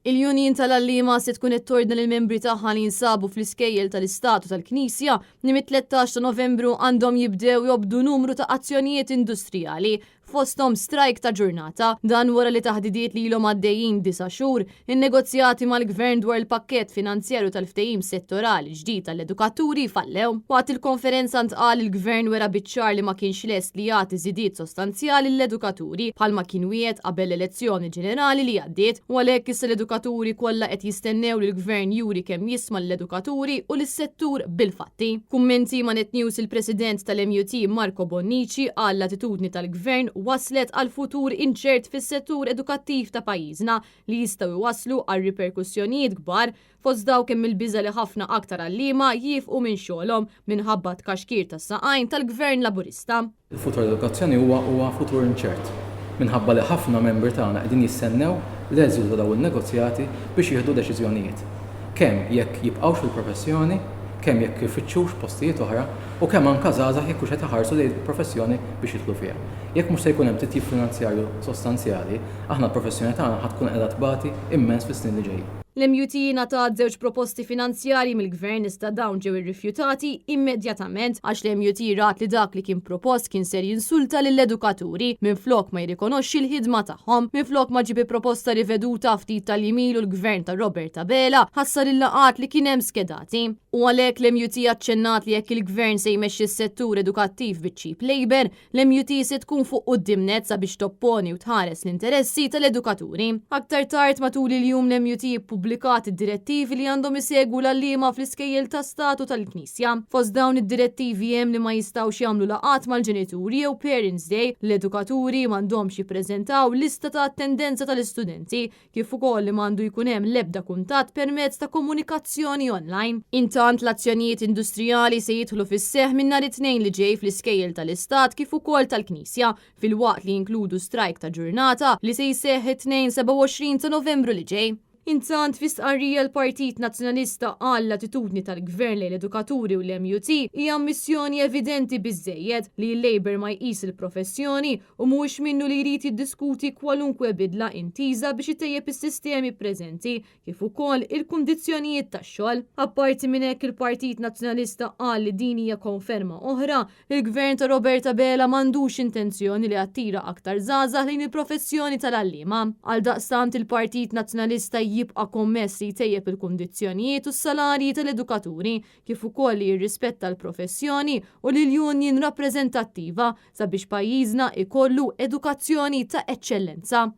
Il-Union tal-Allima se tkun it-tordna lill-membri tagħha li jinsabu fl-iskejjel tal-Istatu tal-Knisja li mit-13 ta' Novembru għandhom jibdew jobdu numru ta' azzjonijiet industrijali fosthom strajk ta' ġurnata. Dan wara li taħdidiet li ilhom għaddejjin 9 xhur, in-negozjati mal-Gvern dwar il-pakkett finanzjarju tal-ftehim settorali ġdid tal-edukaturi fallew. Waqt il-konferenza ntqal il-Gvern wera biċ-ċar li ma kienx lest li jagħti żidiet sostanzjali l-edukaturi bħalma kien wiegħed qabel l-elezzjoni ġenerali li għaddiet, u għalhekk issa l-edukaturi kollha qed jistennew li l-Gvern juri kemm jisma' l-edukaturi u lis-settur bil-fatti. Kummenti ma' Net News il-President tal-MUT Marco Bonnici għal l-attitudni tal-Gvern waslet għal futur inċert fis-settur edukattiv ta' pajjiżna li jistgħu waslu għal riperkussjonijiet kbar fost dawk hemm il-biża li ħafna aktar għalliema jifqu minn xogħolhom minħabba tkaxkir tas-saqajn tal-Gvern Laburista. Il-futur edukazzjoni huwa futur inċert minħabba li ħafna membri tagħna qegħdin jistennew l-eżitu ta' dawn in-negozjati biex jieħdu deċiżjonijiet. Kemm jekk jibqgħux fil-professjoni, kemm jekk ifittxux postijiet oħra u kemm anke żgħażagħ jekk hux qed iħarsu lejn il-professjoni biex jidħlu fiha. Jekk mhux se jkun hemm titjib finanzjarju sostanzjali, aħna l-professjoni tagħna ħadd tkun qiegħda tbati immens fis-snin li ġejjin. L-MUT ngħatat żewġ proposti finanzjarji mill-Gvern iżda dawn ġew irrifjutati immedjatament għax l-MUT rat li dak li kien propost kien ser jinsulta lill-edukaturi minflok ma jirrikonoxxi l-ħidma tagħhom, minflok ma ġibi proposta riveduta ftit tal-jimilu l-Gvern ta' Robert Abela ħassar il-laqat li kien hemm skedati. U għalhekk l-MUT aċċennat li jekk il-Gvern se jmexxi s-settur edukattiv biċ-cheap labor, l-MUT se tkun fuq qudiemnet sabiex topponi u tħares l-interessi tal-edukaturi. Aktar tard matul il-jum l-MUT publikat id-direttivi li għandhom isegwu l-allima fl-iskejjel ta' statu tal-Knisja. Fost dawn id-direttivi hemm li ma jistgħux jagħmlu laqat mal-ġenituri jew Parents Day, l-edukaturi m'għandhomx jippreżentaw lista ta' attendenza tal-istudenti kif ukoll li m'għandu jkun hemm l-ebda kuntatt permezz ta' komunikazzjoni online. Intant l-azzjonijiet industrijali se jidħlu fis-seħħ minn nhar it-tnejn li ġej fl-iskejjel tal-Istat kif ukoll tal-Knisja fil-waqt li jinkludu strajk ta' ġurnata li se jseħħ it-tnejn 27 ta' Novembru li ġej. Intant fi stqarrija l-Partit Nazzjonalista qal l-attitudni tal-Gvern lejn l-edukaturi u l-MUT hija missjoni evidenti biżżejjed li l-Labor ma jqis il-professjoni u mhuwiex minnu li jrid jiddiskuti kwalunkwe bidla intiża biex itejjeb is-sistemi preżenti kif ukoll il-kundizzjonijiet tax-xogħol. Apparti minn hekk il-Partit Nazzjonalista qal li din hija konferma oħra li l-Gvern ta' Robert Abela m'għandux intenzjoni li attira aktar żgħażagħ lejn il-professjoni tal-għalliema. Għaldaqstant il-Partit Nazzjonalista jibqa' kommess li jtejjeb il-kundizzjonijiet u s-salarji tal-edukaturi kif ukoll li jirrispetta l-professjoni u li l-union rappreżentattiva sabiex pajjiżna ikollu edukazzjoni ta' eċċellenza.